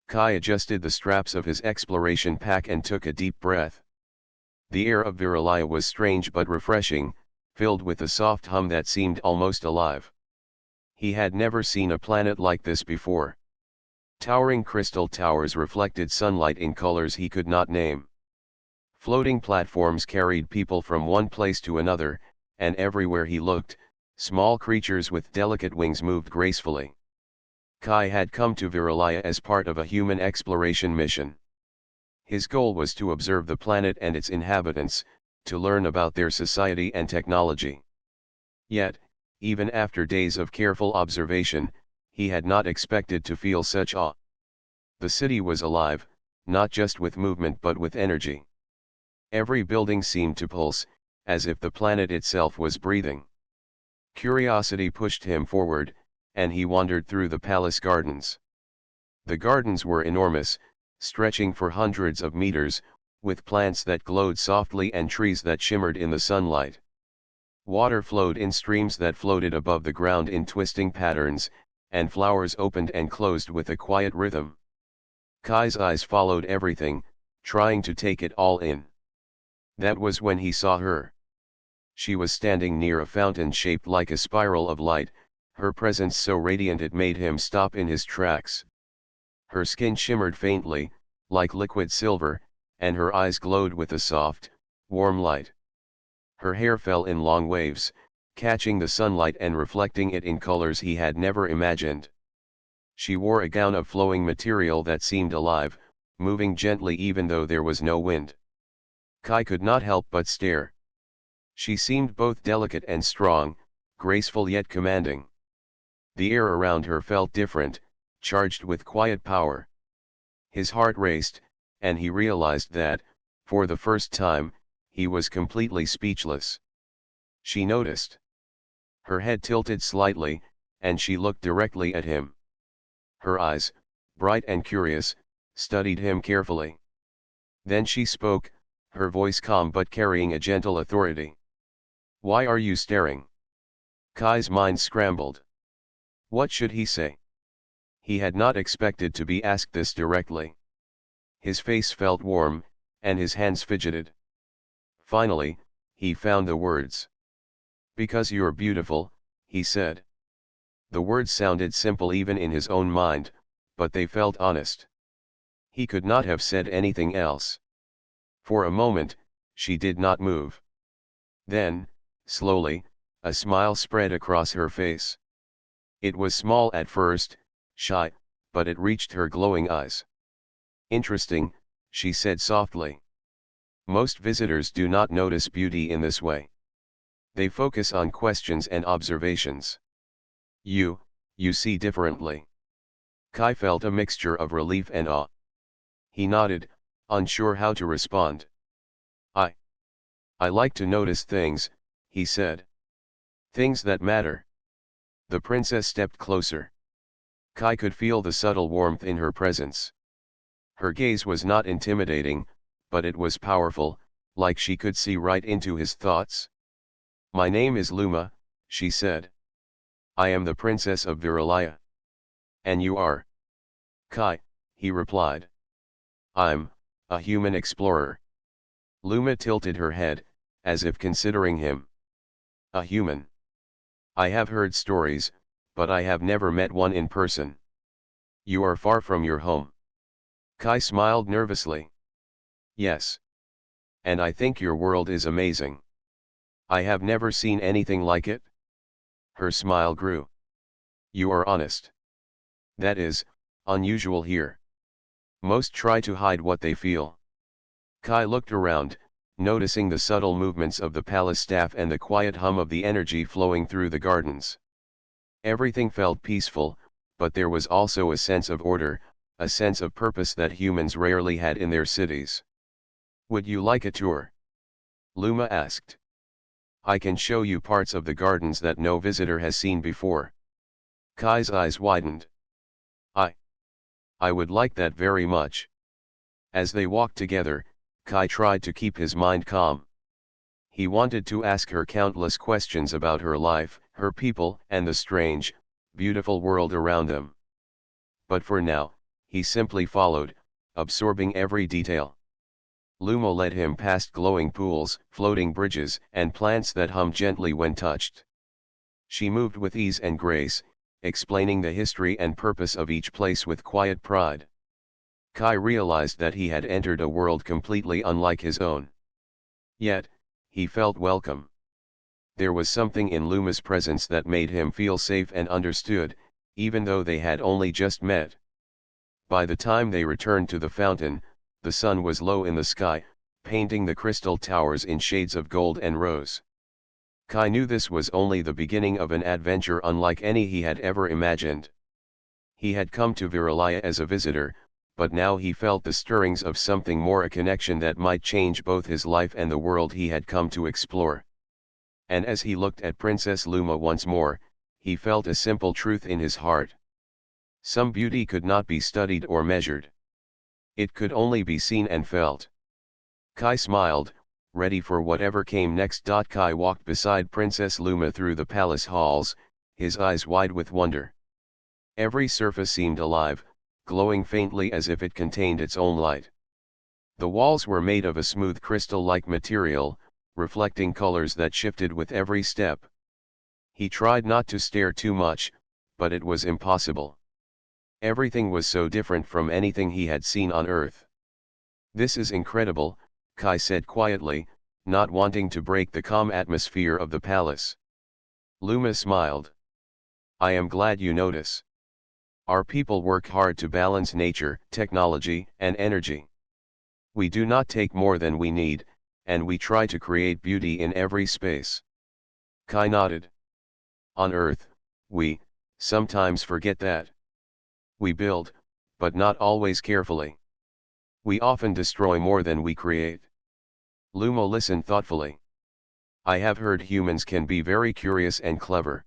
Kai adjusted the straps of his exploration pack and took a deep breath. The air of Viralaya was strange but refreshing, filled with a soft hum that seemed almost alive. He had never seen a planet like this before. Towering crystal towers reflected sunlight in colors he could not name. Floating platforms carried people from one place to another, and everywhere he looked, small creatures with delicate wings moved gracefully. Kai had come to Viralaya as part of a human exploration mission. His goal was to observe the planet and its inhabitants, to learn about their society and technology. Yet, even after days of careful observation, he had not expected to feel such awe. The city was alive, not just with movement but with energy. Every building seemed to pulse, as if the planet itself was breathing. Curiosity pushed him forward, and he wandered through the palace gardens. The gardens were enormous, stretching for hundreds of meters, with plants that glowed softly and trees that shimmered in the sunlight. Water flowed in streams that floated above the ground in twisting patterns, and flowers opened and closed with a quiet rhythm. Kai's eyes followed everything, trying to take it all in. That was when he saw her. She was standing near a fountain shaped like a spiral of light, her presence so radiant it made him stop in his tracks. Her skin shimmered faintly, like liquid silver, and her eyes glowed with a soft, warm light. Her hair fell in long waves, catching the sunlight and reflecting it in colors he had never imagined. She wore a gown of flowing material that seemed alive, moving gently even though there was no wind. Kai could not help but stare. She seemed both delicate and strong, graceful yet commanding. The air around her felt different, charged with quiet power. His heart raced, and he realized that, for the first time, he was completely speechless. She noticed. Her head tilted slightly, and she looked directly at him. Her eyes, bright and curious, studied him carefully. Then she spoke, her voice calm but carrying a gentle authority. "Why are you staring?" Kai's mind scrambled. What should he say? He had not expected to be asked this directly. His face felt warm, and his hands fidgeted. Finally, he found the words. "Because you're beautiful," he said. The words sounded simple even in his own mind, but they felt honest. He could not have said anything else. For a moment, she did not move. Then, slowly, a smile spread across her face. It was small at first, shy, but it reached her glowing eyes. "Interesting," she said softly. "Most visitors do not notice beauty in this way. They focus on questions and observations. You see differently." Kai felt a mixture of relief and awe. He nodded, unsure how to respond. I like to notice things," he said. "Things that matter." The princess stepped closer. Kai could feel the subtle warmth in her presence. Her gaze was not intimidating, but it was powerful, like she could see right into his thoughts. "My name is Luma," she said. "I am the princess of Viralaya." "And you are?" "Kai," he replied. "I'm a human explorer." Luma tilted her head, as if considering him. "A human? I have heard stories, but I have never met one in person. You are far from your home." Kai smiled nervously. "Yes. And I think your world is amazing. I have never seen anything like it." Her smile grew. "You are honest. That is unusual here. Most try to hide what they feel." Kai looked around, noticing the subtle movements of the palace staff and the quiet hum of the energy flowing through the gardens. Everything felt peaceful, but there was also a sense of order, a sense of purpose that humans rarely had in their cities. "Would you like a tour?" Luma asked. "I can show you parts of the gardens that no visitor has seen before." Kai's eyes widened. I would like that very much." As they walked together, Kai tried to keep his mind calm. He wanted to ask her countless questions about her life, her people, and the strange, beautiful world around them. But for now, he simply followed, absorbing every detail. Luma led him past glowing pools, floating bridges, and plants that hummed gently when touched. She moved with ease and grace, explaining the history and purpose of each place with quiet pride. Kai realized that he had entered a world completely unlike his own. Yet, he felt welcome. There was something in Luma's presence that made him feel safe and understood, even though they had only just met. By the time they returned to the fountain, the sun was low in the sky, painting the crystal towers in shades of gold and rose. Kai knew this was only the beginning of an adventure unlike any he had ever imagined. He had come to Viralaya as a visitor, but now he felt the stirrings of something more, a connection that might change both his life and the world he had come to explore. And as he looked at Princess Luma once more, he felt a simple truth in his heart. Some beauty could not be studied or measured. It could only be seen and felt. Kai smiled, ready for whatever came next. Kai walked beside Princess Luma through the palace halls, his eyes wide with wonder. Every surface seemed alive, glowing faintly as if it contained its own light. The walls were made of a smooth crystal-like material, reflecting colors that shifted with every step. He tried not to stare too much, but it was impossible. Everything was so different from anything he had seen on Earth. "This is incredible," Kai said quietly, not wanting to break the calm atmosphere of the palace. Luma smiled. "I am glad you notice. Our people work hard to balance nature, technology, and energy. We do not take more than we need, and we try to create beauty in every space." Kai nodded. "On Earth, we sometimes forget that. We build, but not always carefully. We often destroy more than we create." Luma listened thoughtfully. "I have heard humans can be very curious and clever.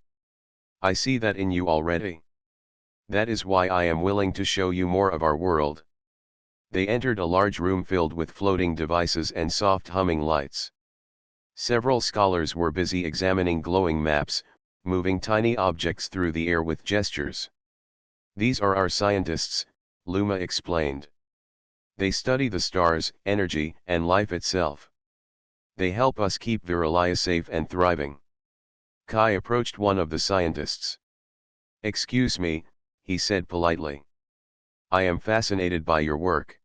I see that in you already. That is why I am willing to show you more of our world." They entered a large room filled with floating devices and soft humming lights. Several scholars were busy examining glowing maps, moving tiny objects through the air with gestures. "These are our scientists," Luma explained. "They study the stars, energy, and life itself. They help us keep Viralaya safe and thriving." Kai approached one of the scientists. "Excuse me," he said politely. "I am fascinated by your work.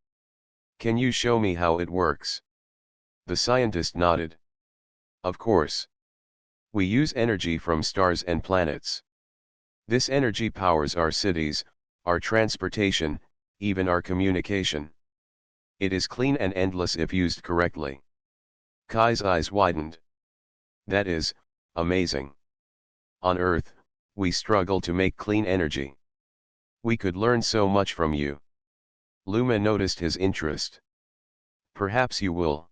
Can you show me how it works?" The scientist nodded. "Of course. We use energy from stars and planets. This energy powers our cities, our transportation, even our communication. It is clean and endless if used correctly." Kai's eyes widened. "That is amazing. On Earth, we struggle to make clean energy. We could learn so much from you." Luma noticed his interest. "Perhaps you will.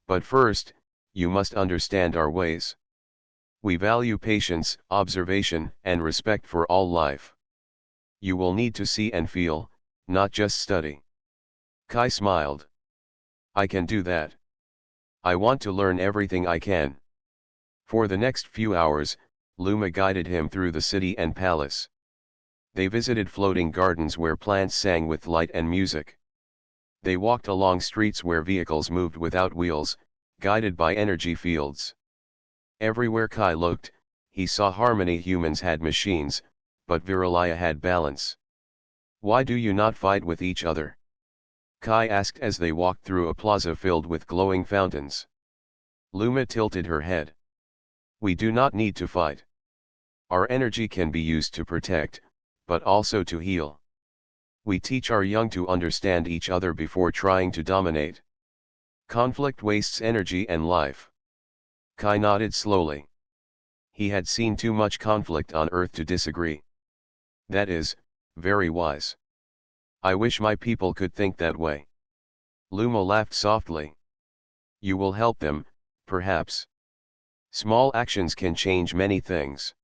But first, you must understand our ways. We value patience, observation, and respect for all life. You will need to see and feel, not just study." Kai smiled. "I can do that. I want to learn everything I can." For the next few hours, Luma guided him through the city and palace. They visited floating gardens where plants sang with light and music. They walked along streets where vehicles moved without wheels, guided by energy fields. Everywhere Kai looked, he saw harmony. Humans had machines, but Viralaya had balance. "Why do you not fight with each other?" Kai asked as they walked through a plaza filled with glowing fountains. Luma tilted her head. "We do not need to fight. Our energy can be used to protect, but also to heal. We teach our young to understand each other before trying to dominate. Conflict wastes energy and life." Kai nodded slowly. He had seen too much conflict on Earth to disagree. "That is very wise. I wish my people could think that way." Luma laughed softly. "You will help them, perhaps. Small actions can change many things."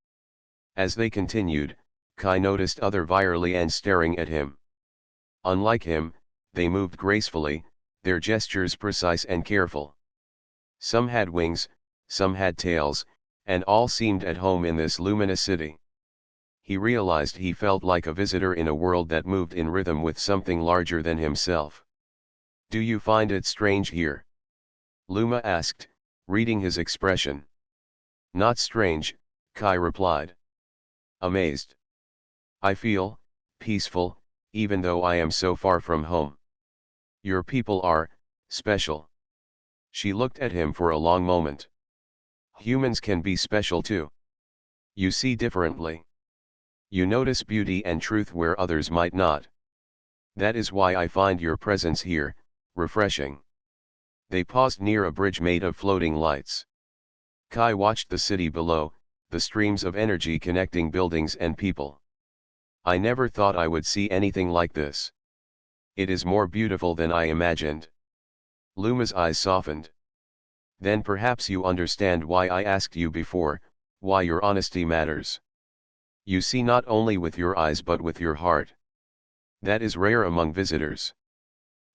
As they continued, Kai noticed other Viralians staring at him. Unlike him, they moved gracefully, their gestures precise and careful. Some had wings, some had tails, and all seemed at home in this luminous city. He realized he felt like a visitor in a world that moved in rhythm with something larger than himself. "Do you find it strange here?" Luma asked, reading his expression. "Not strange," Kai replied. "Amazed. I feel peaceful, even though I am so far from home. Your people are special." She looked at him for a long moment. "Humans can be special too. You see differently. You notice beauty and truth where others might not. That is why I find your presence here refreshing." They paused near a bridge made of floating lights. Kai watched the city below, the streams of energy connecting buildings and people. "I never thought I would see anything like this. It is more beautiful than I imagined." Luma's eyes softened. "Then perhaps you understand why I asked you before, why your honesty matters. You see not only with your eyes but with your heart. That is rare among visitors."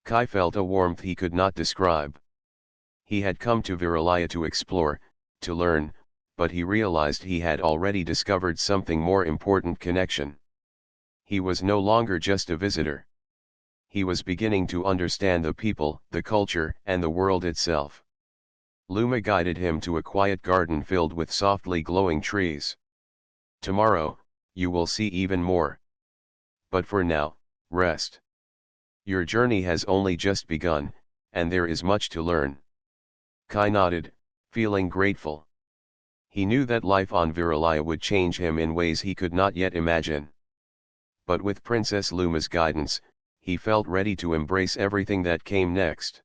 Kai felt a warmth he could not describe. He had come to Viralaya to explore, to learn, but he realized he had already discovered something more important: connection. He was no longer just a visitor. He was beginning to understand the people, the culture, and the world itself. Luma guided him to a quiet garden filled with softly glowing trees. "Tomorrow, you will see even more. But for now, rest. Your journey has only just begun, and there is much to learn." Kai nodded, feeling grateful. He knew that life on Viralaya would change him in ways he could not yet imagine. But with Princess Luma's guidance, he felt ready to embrace everything that came next.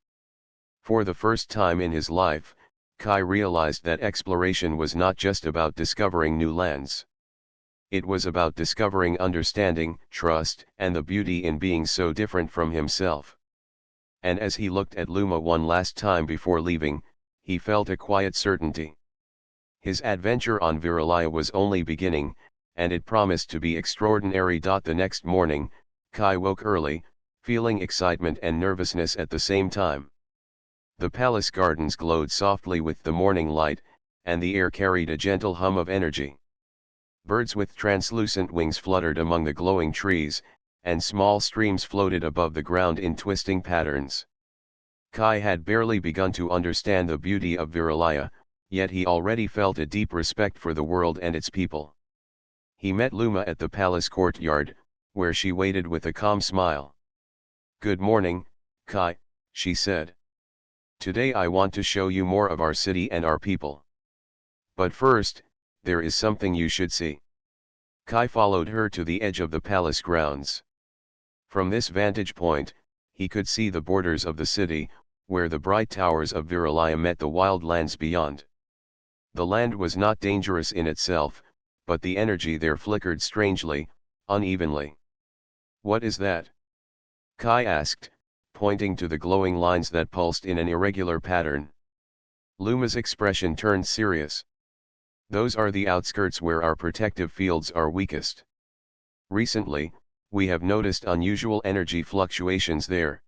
For the first time in his life, Kai realized that exploration was not just about discovering new lands. It was about discovering understanding, trust, and the beauty in being so different from himself. And as he looked at Luma one last time before leaving, he felt a quiet certainty. His adventure on Viralaya was only beginning, and it promised to be extraordinary. The next morning, Kai woke early, feeling excitement and nervousness at the same time. The palace gardens glowed softly with the morning light, and the air carried a gentle hum of energy. Birds with translucent wings fluttered among the glowing trees, and small streams floated above the ground in twisting patterns. Kai had barely begun to understand the beauty of Viralaya, yet he already felt a deep respect for the world and its people. He met Luma at the palace courtyard, where she waited with a calm smile. "Good morning, Kai," she said. "Today I want to show you more of our city and our people. But first, there is something you should see." Kai followed her to the edge of the palace grounds. From this vantage point, he could see the borders of the city, where the bright towers of Viralaya met the wild lands beyond. The land was not dangerous in itself, but the energy there flickered strangely, unevenly. "What is that?" Kai asked, pointing to the glowing lines that pulsed in an irregular pattern. Luma's expression turned serious. "Those are the outskirts where our protective fields are weakest. Recently, we have noticed unusual energy fluctuations there.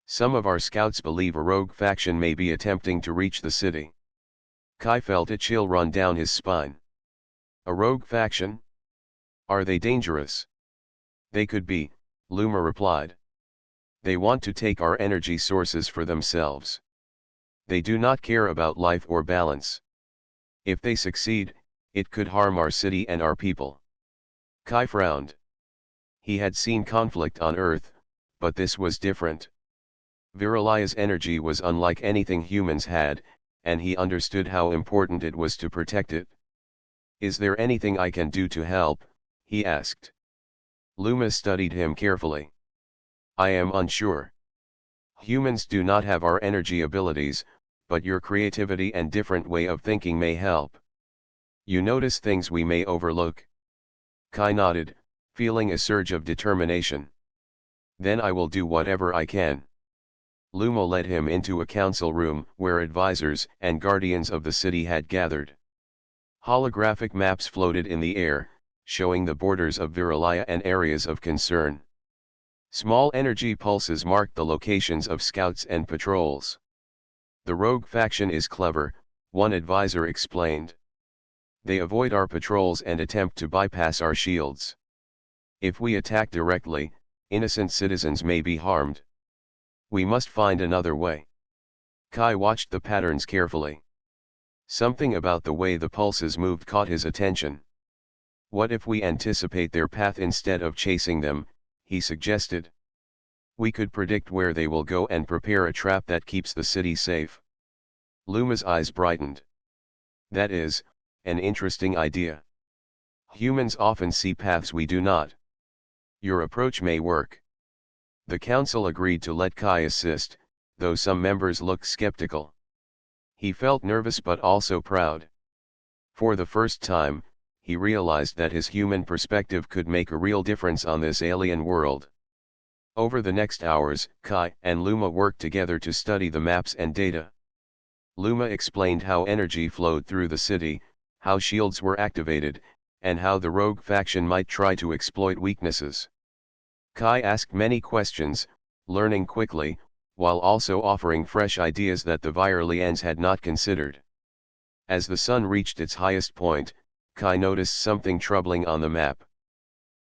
Some of our scouts believe a rogue faction may be attempting to reach the city." Kai felt a chill run down his spine. "A rogue faction? Are they dangerous?" "They could be," Luma replied. "They want to take our energy sources for themselves. They do not care about life or balance. If they succeed, it could harm our city and our people." Kai frowned. He had seen conflict on Earth, but this was different. Viralaya's energy was unlike anything humans had, and he understood how important it was to protect it. "Is there anything I can do to help?" he asked. Luma studied him carefully. "I am unsure. Humans do not have our energy abilities, but your creativity and different way of thinking may help. You notice things we may overlook." Kai nodded, feeling a surge of determination. "Then I will do whatever I can." Luma led him into a council room where advisors and guardians of the city had gathered. Holographic maps floated in the air, showing the borders of Viralaya and areas of concern. Small energy pulses marked the locations of scouts and patrols. "The rogue faction is clever," one advisor explained. They avoid our patrols and attempt to bypass our shields. If we attack directly, innocent citizens may be harmed. We must find another way. Kai watched the patterns carefully. Something about the way the pulses moved caught his attention. What if we anticipate their path instead of chasing them, he suggested. We could predict where they will go and prepare a trap that keeps the city safe. Luma's eyes brightened. That is, an interesting idea. Humans often see paths we do not. Your approach may work. The council agreed to let Kai assist, though some members looked skeptical. He felt nervous but also proud. For the first time, he realized that his human perspective could make a real difference on this alien world. Over the next hours, Kai and Luma worked together to study the maps and data. Luma explained how energy flowed through the city, how shields were activated, and how the rogue faction might try to exploit weaknesses. Kai asked many questions, learning quickly, while also offering fresh ideas that the Viralians had not considered. As the sun reached its highest point, Kai noticed something troubling on the map.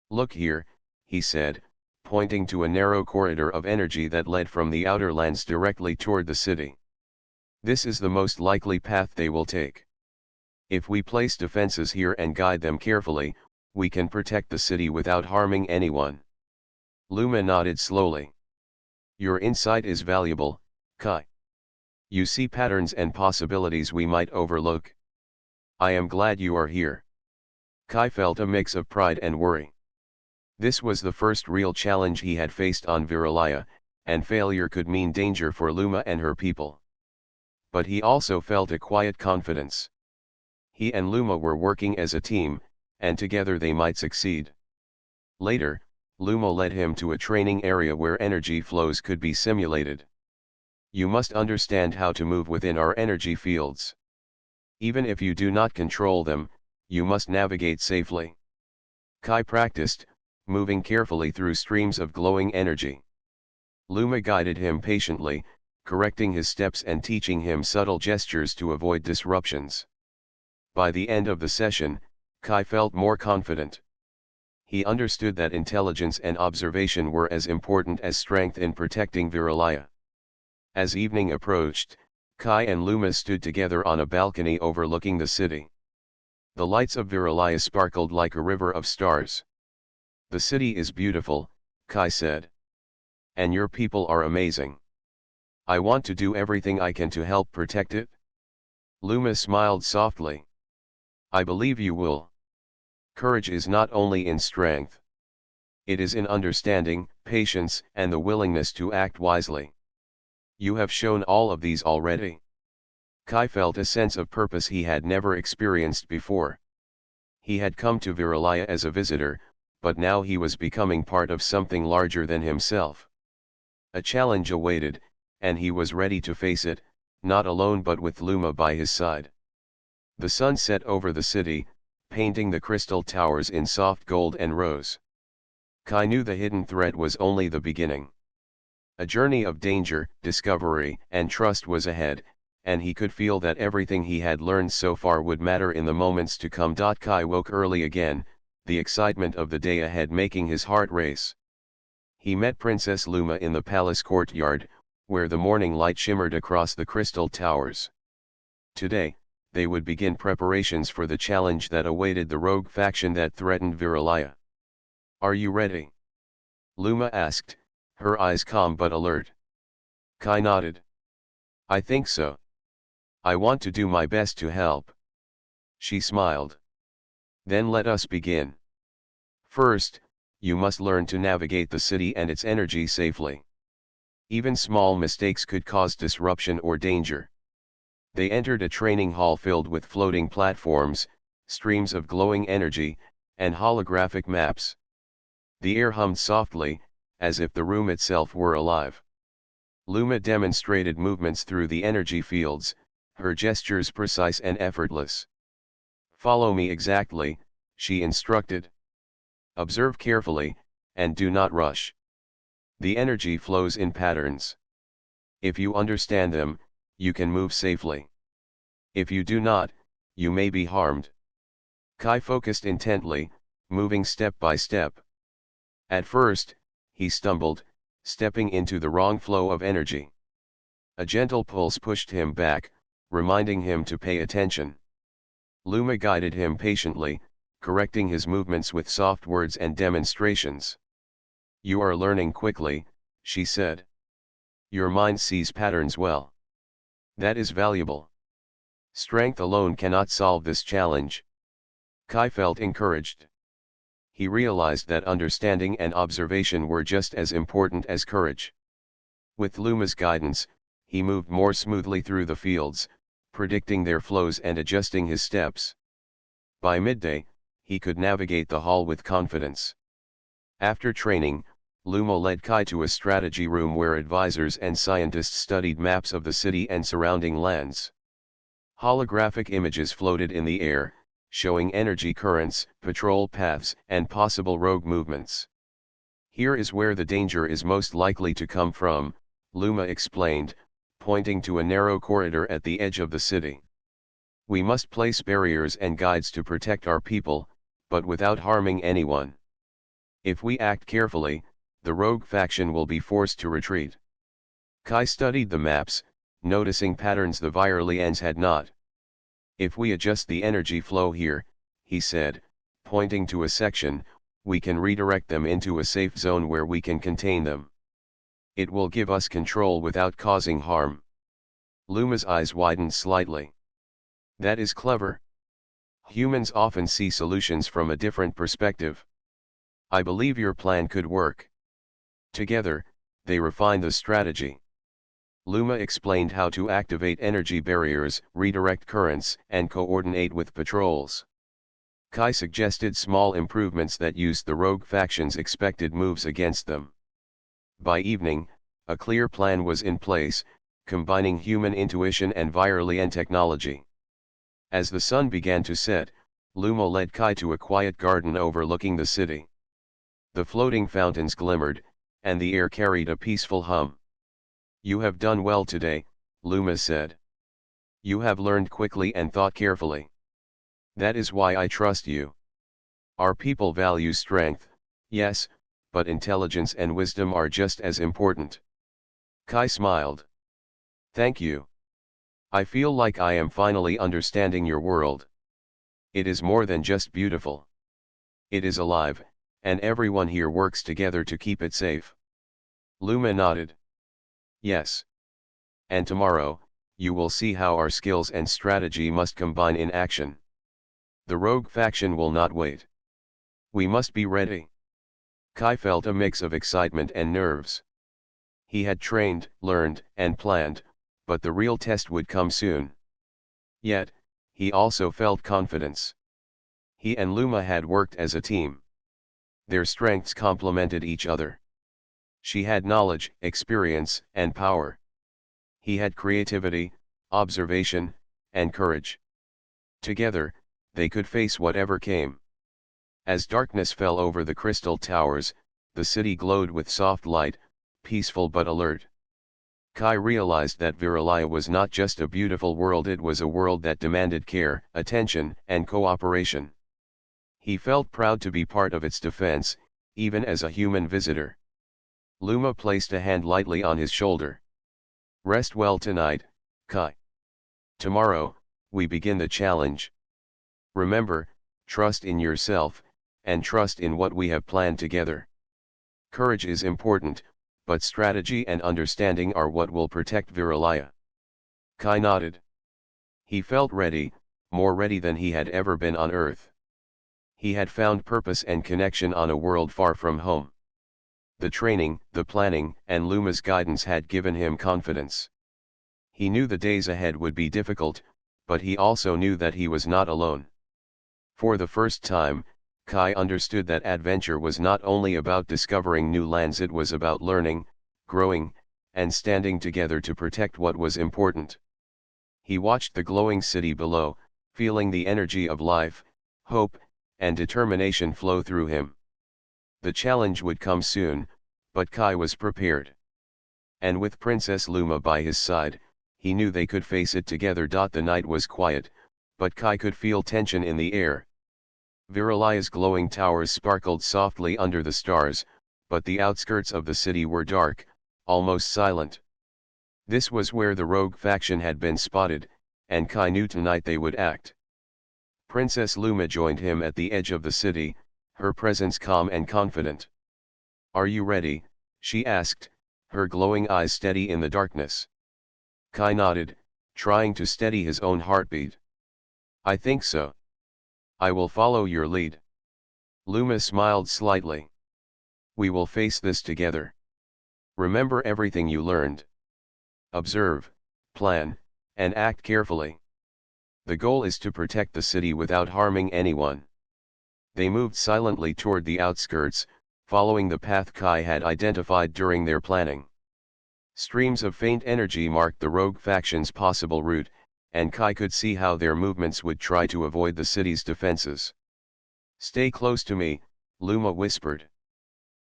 Look here, he said, pointing to a narrow corridor of energy that led from the outer lands directly toward the city. This is the most likely path they will take. If we place defenses here and guide them carefully, we can protect the city without harming anyone. Luma nodded slowly. Your insight is valuable, Kai. You see patterns and possibilities we might overlook. I am glad you are here. Kai felt a mix of pride and worry. This was the first real challenge he had faced on Viralia, and failure could mean danger for Luma and her people. But he also felt a quiet confidence. He and Luma were working as a team, and together they might succeed. Later, Luma led him to a training area where energy flows could be simulated. You must understand how to move within our energy fields. Even if you do not control them, you must navigate safely. Kai practiced, moving carefully through streams of glowing energy. Luma guided him patiently, correcting his steps and teaching him subtle gestures to avoid disruptions. By the end of the session, Kai felt more confident. He understood that intelligence and observation were as important as strength in protecting Viralia. As evening approached, Kai and Luma stood together on a balcony overlooking the city. The lights of Viralia sparkled like a river of stars. The city is beautiful, Kai said. And your people are amazing. I want to do everything I can to help protect it. Luma smiled softly. I believe you will. Courage is not only in strength. It is in understanding, patience, and the willingness to act wisely. You have shown all of these already. Kai felt a sense of purpose he had never experienced before. He had come to Viralia as a visitor, but now he was becoming part of something larger than himself. A challenge awaited, and he was ready to face it, not alone but with Luma by his side. The sun set over the city, painting the crystal towers in soft gold and rose. Kai knew the hidden threat was only the beginning. A journey of danger, discovery, and trust was ahead, and he could feel that everything he had learned so far would matter in the moments to come. Kai woke early again, the excitement of the day ahead making his heart race. He met Princess Luma in the palace courtyard, where the morning light shimmered across the crystal towers. Today, they would begin preparations for the challenge that awaited the rogue faction that threatened Viralia. Are you ready? Luma asked, her eyes calm but alert. Kai nodded. I think so. I want to do my best to help. She smiled. Then let us begin. First, you must learn to navigate the city and its energy safely. Even small mistakes could cause disruption or danger. They entered a training hall filled with floating platforms, streams of glowing energy, and holographic maps. The air hummed softly, as if the room itself were alive. Luma demonstrated movements through the energy fields, her gestures precise and effortless. Follow me exactly, she instructed. Observe carefully, and do not rush. The energy flows in patterns. If you understand them, you can move safely. If you do not, you may be harmed. Kai focused intently, moving step by step. At first, he stumbled, stepping into the wrong flow of energy. A gentle pulse pushed him back, reminding him to pay attention. Luma guided him patiently, correcting his movements with soft words and demonstrations. "You are learning quickly," she said. "Your mind sees patterns well. That is valuable. Strength alone cannot solve this challenge." Kai felt encouraged. He realized that understanding and observation were just as important as courage. With Luma's guidance, he moved more smoothly through the fields, predicting their flows and adjusting his steps. By midday, he could navigate the hall with confidence. After training, Luma led Kai to a strategy room where advisors and scientists studied maps of the city and surrounding lands. Holographic images floated in the air, showing energy currents, patrol paths, and possible rogue movements. "Here is where the danger is most likely to come from," Luma explained, pointing to a narrow corridor at the edge of the city. "We must place barriers and guides to protect our people, but without harming anyone. If we act carefully, the rogue faction will be forced to retreat." Kai studied the maps, noticing patterns the Viralians had not. "If we adjust the energy flow here," he said, pointing to a section, "we can redirect them into a safe zone where we can contain them. It will give us control without causing harm." Luma's eyes widened slightly. "That is clever. Humans often see solutions from a different perspective. I believe your plan could work." Together, they refined the strategy. Luma explained how to activate energy barriers, redirect currents, and coordinate with patrols. Kai suggested small improvements that used the rogue faction's expected moves against them. By evening, a clear plan was in place, combining human intuition and Viralian technology. As the sun began to set, Luma led Kai to a quiet garden overlooking the city. The floating fountains glimmered, and the air carried a peaceful hum. "You have done well today," Luma said. "You have learned quickly and thought carefully. That is why I trust you. Our people value strength, yes, but intelligence and wisdom are just as important." Kai smiled. "Thank you. I feel like I am finally understanding your world. It is more than just beautiful. It is alive, and everyone here works together to keep it safe." Luma nodded. "Yes. And tomorrow, you will see how our skills and strategy must combine in action. The rogue faction will not wait. We must be ready." Kai felt a mix of excitement and nerves. He had trained, learned, and planned, but the real test would come soon. Yet, he also felt confidence. He and Luma had worked as a team. Their strengths complemented each other. She had knowledge, experience, and power. He had creativity, observation, and courage. Together, they could face whatever came. As darkness fell over the crystal towers, the city glowed with soft light, peaceful but alert. Kai realized that Viralia was not just a beautiful world, it was a world that demanded care, attention, and cooperation. He felt proud to be part of its defense, even as a human visitor. Luma placed a hand lightly on his shoulder. "Rest well tonight, Kai. Tomorrow, we begin the challenge. Remember, trust in yourself, and trust in what we have planned together. Courage is important, but strategy and understanding are what will protect Viralia." Kai nodded. He felt ready, more ready than he had ever been on Earth. He had found purpose and connection on a world far from home. The training, the planning, and Luma's guidance had given him confidence. He knew the days ahead would be difficult, but he also knew that he was not alone. For the first time, Kai understood that adventure was not only about discovering new lands, it was about learning, growing, and standing together to protect what was important. He watched the glowing city below, feeling the energy of life, hope, and determination flow through him. The challenge would come soon, but Kai was prepared. And with Princess Luma by his side, he knew they could face it together. The night was quiet, but Kai could feel tension in the air. Viralia's glowing towers sparkled softly under the stars, but the outskirts of the city were dark, almost silent. This was where the rogue faction had been spotted, and Kai knew tonight they would act. Princess Luma joined him at the edge of the city, her presence calm and confident. "Are you ready?" she asked, her glowing eyes steady in the darkness. Kai nodded, trying to steady his own heartbeat. "I think so. I will follow your lead." Luma smiled slightly. "We will face this together. Remember everything you learned. Observe, plan, and act carefully. The goal is to protect the city without harming anyone." They moved silently toward the outskirts, following the path Kai had identified during their planning. Streams of faint energy marked the rogue faction's possible route, and Kai could see how their movements would try to avoid the city's defenses. "Stay close to me," Luma whispered.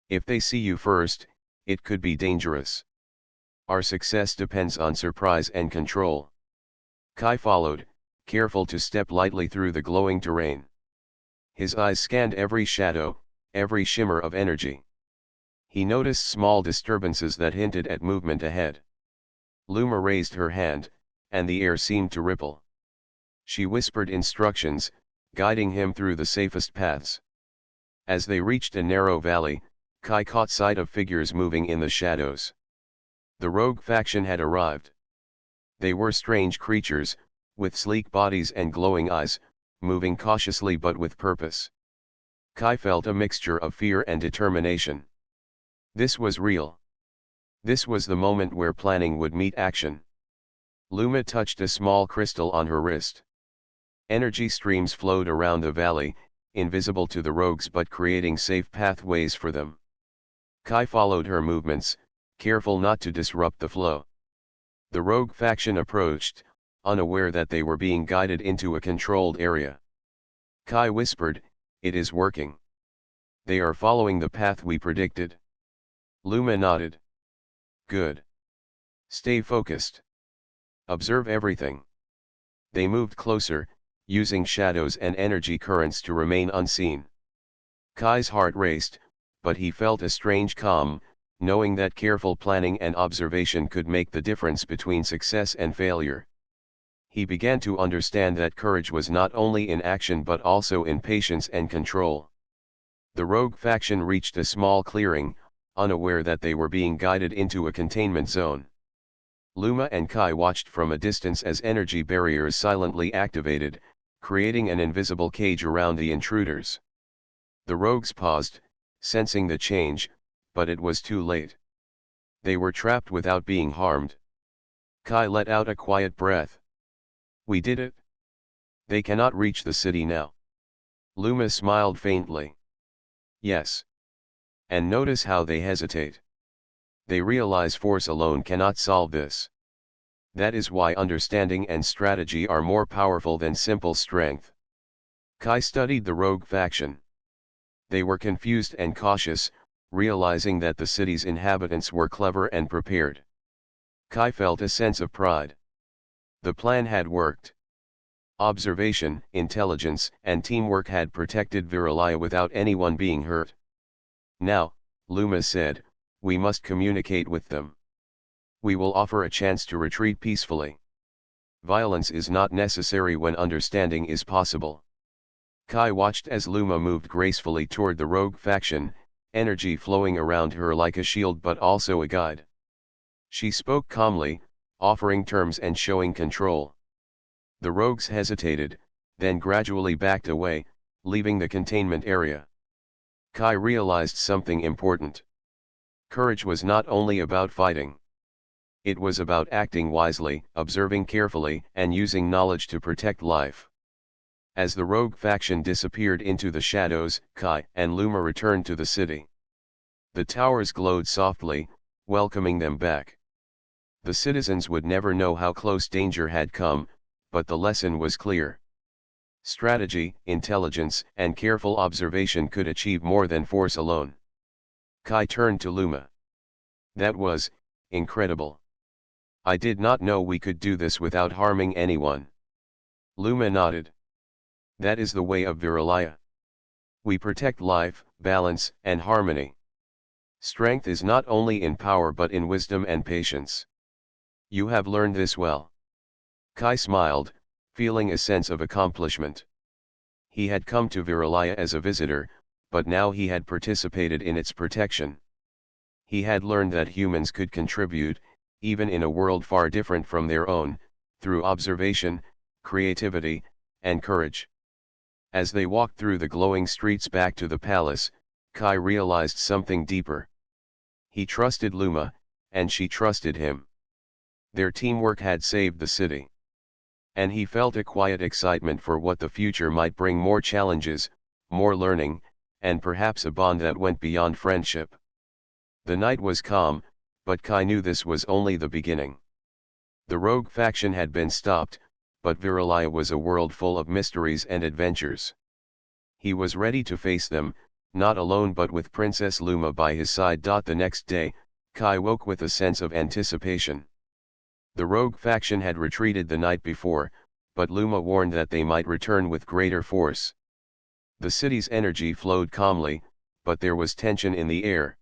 "If they see you first, it could be dangerous. Our success depends on surprise and control." Kai followed, careful to step lightly through the glowing terrain. His eyes scanned every shadow, every shimmer of energy. He noticed small disturbances that hinted at movement ahead. Luma raised her hand, and the air seemed to ripple. She whispered instructions, guiding him through the safest paths. As they reached a narrow valley, Kai caught sight of figures moving in the shadows. The rogue faction had arrived. They were strange creatures, with sleek bodies and glowing eyes, moving cautiously but with purpose. Kai felt a mixture of fear and determination. This was real. This was the moment where planning would meet action. Luma touched a small crystal on her wrist. Energy streams flowed around the valley, invisible to the rogues but creating safe pathways for them. Kai followed her movements, careful not to disrupt the flow. The rogue faction approached, unaware that they were being guided into a controlled area. Kai whispered, "It is working. They are following the path we predicted." Luma nodded. "Good. Stay focused. Observe everything." They moved closer, using shadows and energy currents to remain unseen. Kai's heart raced, but he felt a strange calm, knowing that careful planning and observation could make the difference between success and failure. He began to understand that courage was not only in action but also in patience and control. The rogue faction reached a small clearing, unaware that they were being guided into a containment zone. Luma and Kai watched from a distance as energy barriers silently activated, creating an invisible cage around the intruders. The rogues paused, sensing the change, but it was too late. They were trapped without being harmed. Kai let out a quiet breath. "We did it. They cannot reach the city now." Luma smiled faintly. "Yes. And notice how they hesitate. They realize force alone cannot solve this. That is why understanding and strategy are more powerful than simple strength." Kai studied the rogue faction. They were confused and cautious, realizing that the city's inhabitants were clever and prepared. Kai felt a sense of pride. The plan had worked. Observation, intelligence, and teamwork had protected Viralia without anyone being hurt. "Now," Luma said, "we must communicate with them. We will offer a chance to retreat peacefully. Violence is not necessary when understanding is possible." Kai watched as Luma moved gracefully toward the rogue faction, energy flowing around her like a shield but also a guide. She spoke calmly, offering terms and showing control. The rogues hesitated, then gradually backed away, leaving the containment area. Kai realized something important. Courage was not only about fighting. It was about acting wisely, observing carefully, and using knowledge to protect life. As the rogue faction disappeared into the shadows, Kai and Luma returned to the city. The towers glowed softly, welcoming them back. The citizens would never know how close danger had come, but the lesson was clear. Strategy, intelligence, and careful observation could achieve more than force alone. Kai turned to Luma. "That was incredible. I did not know we could do this without harming anyone." Luma nodded. "That is the way of Viralia. We protect life, balance, and harmony. Strength is not only in power but in wisdom and patience. You have learned this well. Kai smiled, feeling a sense of accomplishment. He had come to Viralaya as a visitor, but now he had participated in its protection. He had learned that humans could contribute, even in a world far different from their own, through observation, creativity, and courage. As they walked through the glowing streets back to the palace, Kai realized something deeper. He trusted Luma, and she trusted him. Their teamwork had saved the city. And he felt a quiet excitement for what the future might bring: more challenges, more learning, and perhaps a bond that went beyond friendship. The night was calm, but Kai knew this was only the beginning. The rogue faction had been stopped, but Viralaya was a world full of mysteries and adventures. He was ready to face them, not alone but with Princess Luma by his side. The next day, Kai woke with a sense of anticipation. The rogue faction had retreated the night before, but Luma warned that they might return with greater force. The city's energy flowed calmly, but there was tension in the air.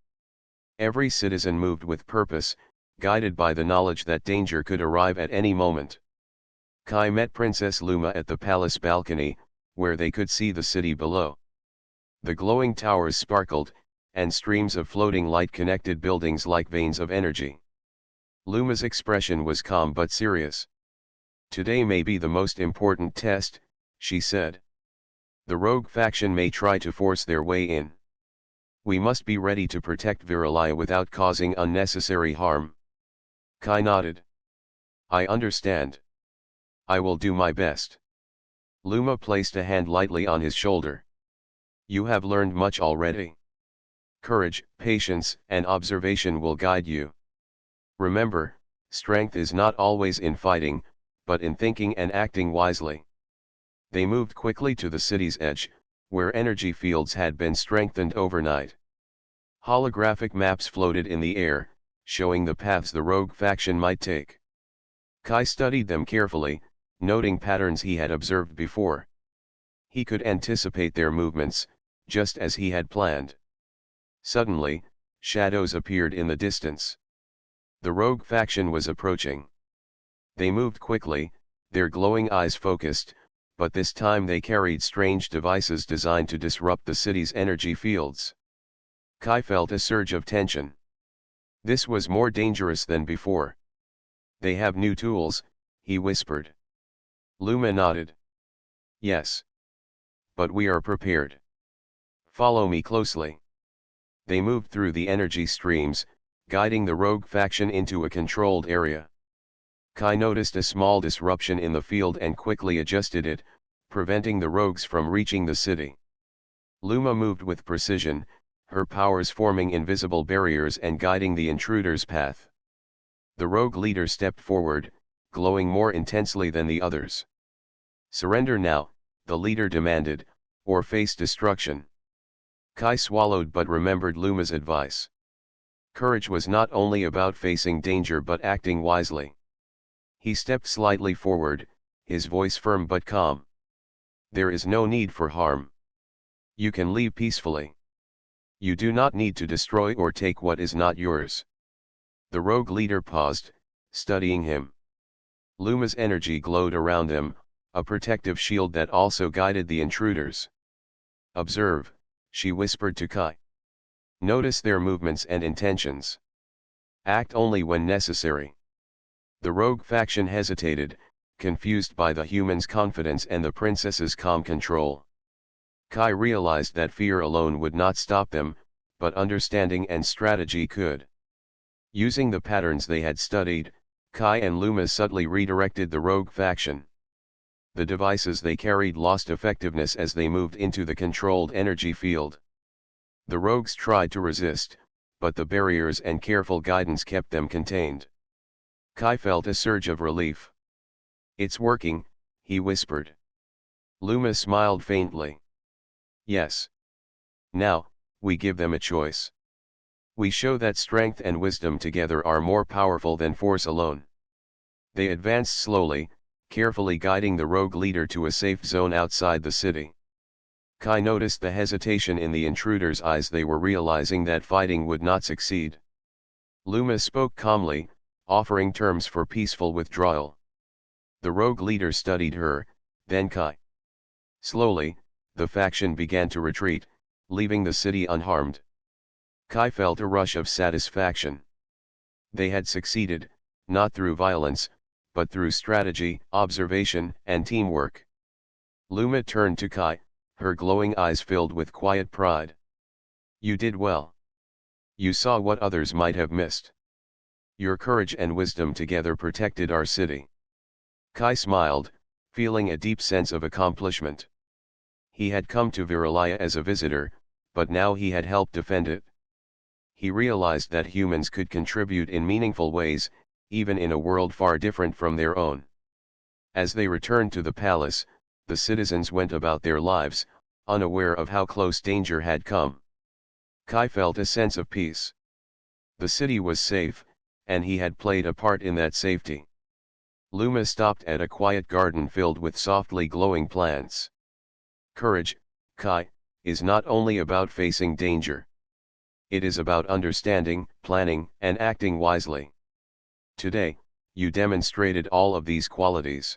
Every citizen moved with purpose, guided by the knowledge that danger could arrive at any moment. Kai met Princess Luma at the palace balcony, where they could see the city below. The glowing towers sparkled, and streams of floating light connected buildings like veins of energy. Luma's expression was calm but serious. "Today may be the most important test," she said. "The rogue faction may try to force their way in. We must be ready to protect Viralaya without causing unnecessary harm." Kai nodded. "I understand. I will do my best." Luma placed a hand lightly on his shoulder. "You have learned much already. Courage, patience, and observation will guide you. Remember, strength is not always in fighting, but in thinking and acting wisely." They moved quickly to the city's edge, where energy fields had been strengthened overnight. Holographic maps floated in the air, showing the paths the rogue faction might take. Kai studied them carefully, noting patterns he had observed before. He could anticipate their movements, just as he had planned. Suddenly, shadows appeared in the distance. The rogue faction was approaching. They moved quickly, their glowing eyes focused, but this time they carried strange devices designed to disrupt the city's energy fields. Kai felt a surge of tension. This was more dangerous than before. "They have new tools," he whispered. Luma nodded. "Yes. But we are prepared. Follow me closely." They moved through the energy streams, guiding the rogue faction into a controlled area. Kai noticed a small disruption in the field and quickly adjusted it, preventing the rogues from reaching the city. Luma moved with precision, her powers forming invisible barriers and guiding the intruder's path. The rogue leader stepped forward, glowing more intensely than the others. "Surrender now," the leader demanded, "or face destruction." Kai swallowed but remembered Luma's advice. Courage was not only about facing danger but acting wisely. He stepped slightly forward, his voice firm but calm. "There is no need for harm. You can leave peacefully. You do not need to destroy or take what is not yours." The rogue leader paused, studying him. Luma's energy glowed around them, a protective shield that also guided the intruders. "Observe," she whispered to Kai. "Notice their movements and intentions. Act only when necessary." The rogue faction hesitated, confused by the humans' confidence and the princess's calm control. Kai realized that fear alone would not stop them, but understanding and strategy could. Using the patterns they had studied, Kai and Luma subtly redirected the rogue faction. The devices they carried lost effectiveness as they moved into the controlled energy field. The rogues tried to resist, but the barriers and careful guidance kept them contained. Kai felt a surge of relief. "It's working," he whispered. Luma smiled faintly. "Yes. Now, we give them a choice. We show that strength and wisdom together are more powerful than force alone." They advanced slowly, carefully guiding the rogue leader to a safe zone outside the city. Kai noticed the hesitation in the intruders' eyes. They were realizing that fighting would not succeed. Luma spoke calmly, offering terms for peaceful withdrawal. The rogue leader studied her, then Kai. Slowly, the faction began to retreat, leaving the city unharmed. Kai felt a rush of satisfaction. They had succeeded, not through violence, but through strategy, observation, and teamwork. Luma turned to Kai, her glowing eyes filled with quiet pride. You did well. You saw what others might have missed. Your courage and wisdom together protected our city. Kai smiled, feeling a deep sense of accomplishment. He had come to Viralaya as a visitor, but now he had helped defend it. He realized that humans could contribute in meaningful ways, even in a world far different from their own. As they returned to the palace, the citizens went about their lives, unaware of how close danger had come. Kai felt a sense of peace. The city was safe, and he had played a part in that safety. Luma stopped at a quiet garden filled with softly glowing plants. Courage, Kai, is not only about facing danger. It is about understanding, planning, and acting wisely. Today, you demonstrated all of these qualities.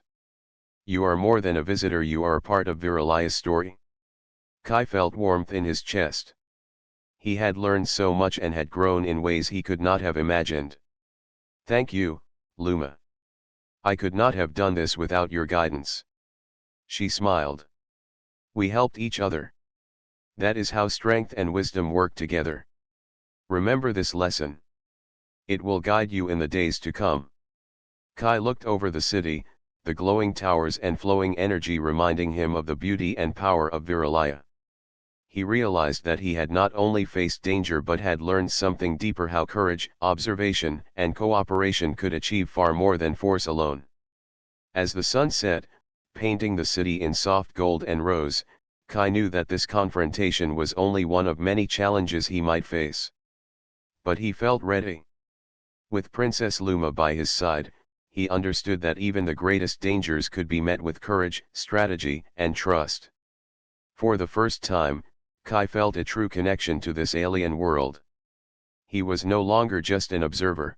You are more than a visitor, you are a part of Viralaya's story. Kai felt warmth in his chest. He had learned so much and had grown in ways he could not have imagined. Thank you, Luma. I could not have done this without your guidance. She smiled. We helped each other. That is how strength and wisdom work together. Remember this lesson. It will guide you in the days to come. Kai looked over the city, the glowing towers and flowing energy reminding him of the beauty and power of Viralaya. He realized that he had not only faced danger but had learned something deeper: how courage, observation, and cooperation could achieve far more than force alone. As the sun set, painting the city in soft gold and rose, Kai knew that this confrontation was only one of many challenges he might face. But he felt ready. With Princess Luma by his side, he understood that even the greatest dangers could be met with courage, strategy, and trust. For the first time, Kai felt a true connection to this alien world. He was no longer just an observer.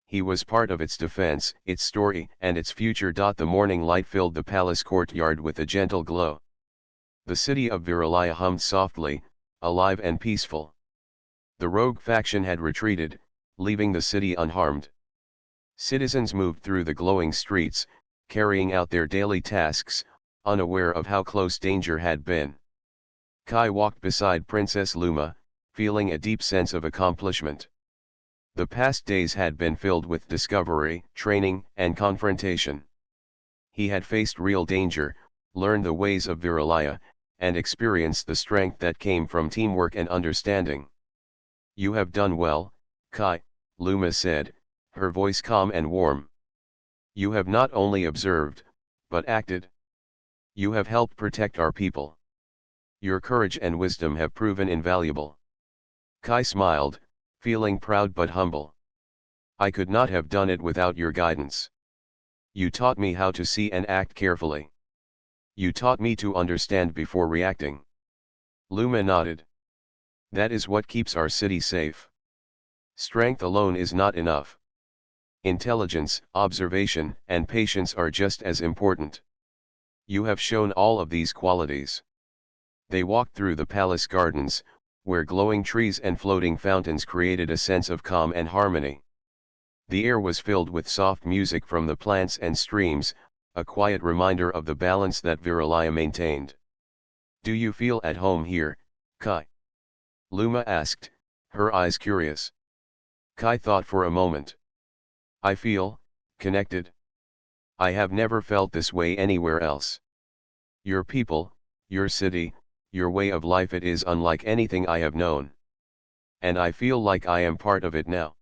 He was part of its defense, its story, and its future. The morning light filled the palace courtyard with a gentle glow. The city of Viralaya hummed softly, alive and peaceful. The rogue faction had retreated, leaving the city unharmed. Citizens moved through the glowing streets, carrying out their daily tasks, unaware of how close danger had been. Kai walked beside Princess Luma, feeling a deep sense of accomplishment. The past days had been filled with discovery, training, and confrontation. He had faced real danger, learned the ways of Viralaya, and experienced the strength that came from teamwork and understanding. You have done well, Kai, Luma said, her voice calm and warm. You have not only observed, but acted. You have helped protect our people. Your courage and wisdom have proven invaluable. Kai smiled, feeling proud but humble. I could not have done it without your guidance. You taught me how to see and act carefully. You taught me to understand before reacting. Luma nodded. That is what keeps our city safe. Strength alone is not enough. Intelligence, observation, and patience are just as important. You have shown all of these qualities. They walked through the palace gardens, where glowing trees and floating fountains created a sense of calm and harmony. The air was filled with soft music from the plants and streams, a quiet reminder of the balance that Viralaya maintained. Do you feel at home here, Kai? Luma asked, her eyes curious. Kai thought for a moment. I feel connected. I have never felt this way anywhere else. Your people, your city, your way of life, it is unlike anything I have known. And I feel like I am part of it now.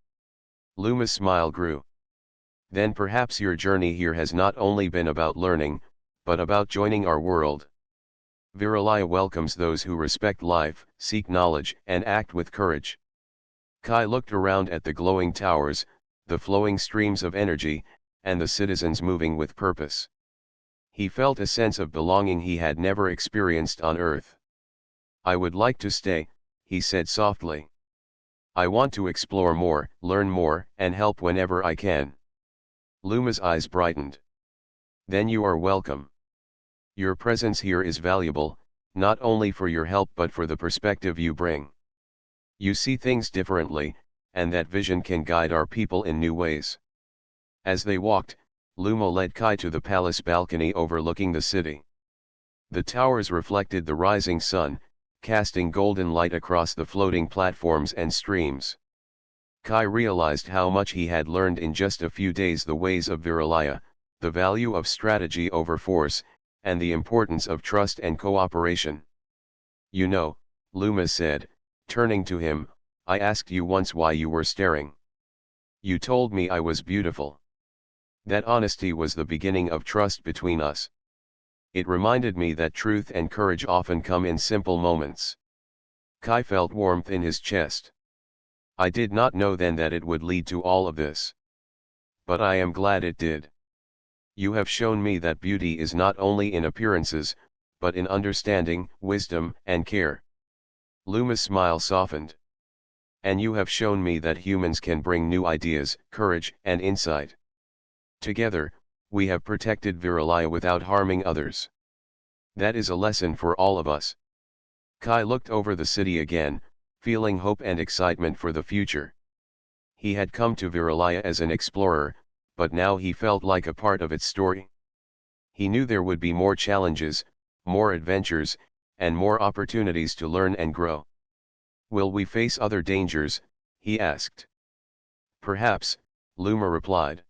Luma's smile grew. Then perhaps your journey here has not only been about learning, but about joining our world. Viralaya welcomes those who respect life, seek knowledge, and act with courage. Kai looked around at the glowing towers, the flowing streams of energy, and the citizens moving with purpose. He felt a sense of belonging he had never experienced on Earth. I would like to stay, he said softly. I want to explore more, learn more, and help whenever I can. Luma's eyes brightened. Then you are welcome. Your presence here is valuable, not only for your help but for the perspective you bring. You see things differently, and that vision can guide our people in new ways. As they walked, Luma led Kai to the palace balcony overlooking the city. The towers reflected the rising sun, casting golden light across the floating platforms and streams. Kai realized how much he had learned in just a few days: the ways of Viralaya, the value of strategy over force, and the importance of trust and cooperation. You know, Luma said, turning to him, I asked you once why you were staring. You told me I was beautiful. That honesty was the beginning of trust between us. It reminded me that truth and courage often come in simple moments. Kai felt warmth in his chest. I did not know then that it would lead to all of this. But I am glad it did. You have shown me that beauty is not only in appearances, but in understanding, wisdom, and care. Luma's smile softened. And you have shown me that humans can bring new ideas, courage, and insight. Together, we have protected Viralaya without harming others. That is a lesson for all of us. Kai looked over the city again, feeling hope and excitement for the future. He had come to Viralaya as an explorer, but now he felt like a part of its story. He knew there would be more challenges, more adventures, and more opportunities to learn and grow. Will we face other dangers? He asked. Perhaps, Luma replied.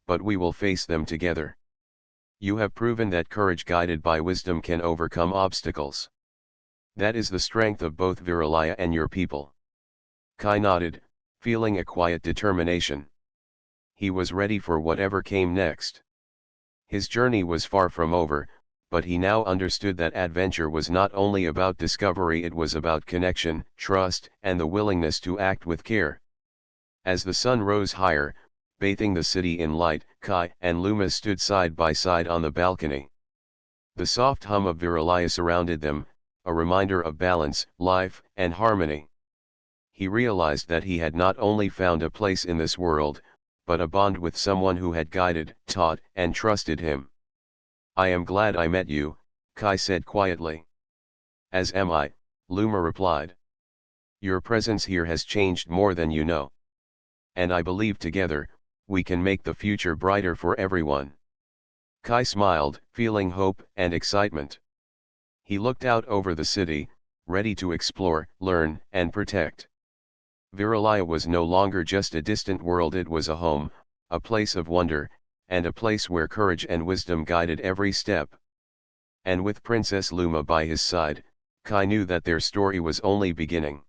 But we will face them together. You have proven that courage guided by wisdom can overcome obstacles. That is the strength of both Viralaya and your people. Kai nodded, feeling a quiet determination. He was ready for whatever came next. His journey was far from over, but he now understood that adventure was not only about discovery, it was about connection, trust, and the willingness to act with care. As the sun rose higher, bathing the city in light, Kai and Luma stood side by side on the balcony. The soft hum of Viralaya surrounded them, a reminder of balance, life, and harmony. He realized that he had not only found a place in this world, but a bond with someone who had guided, taught, and trusted him. I am glad I met you, Kai said quietly. As am I, Luma replied. Your presence here has changed more than you know. And I believe together, we can make the future brighter for everyone. Kai smiled, feeling hope and excitement. He looked out over the city, ready to explore, learn, and protect. Viralaya was no longer just a distant world, it was a home, a place of wonder, and a place where courage and wisdom guided every step. And with Princess Luma by his side, Kai knew that their story was only beginning.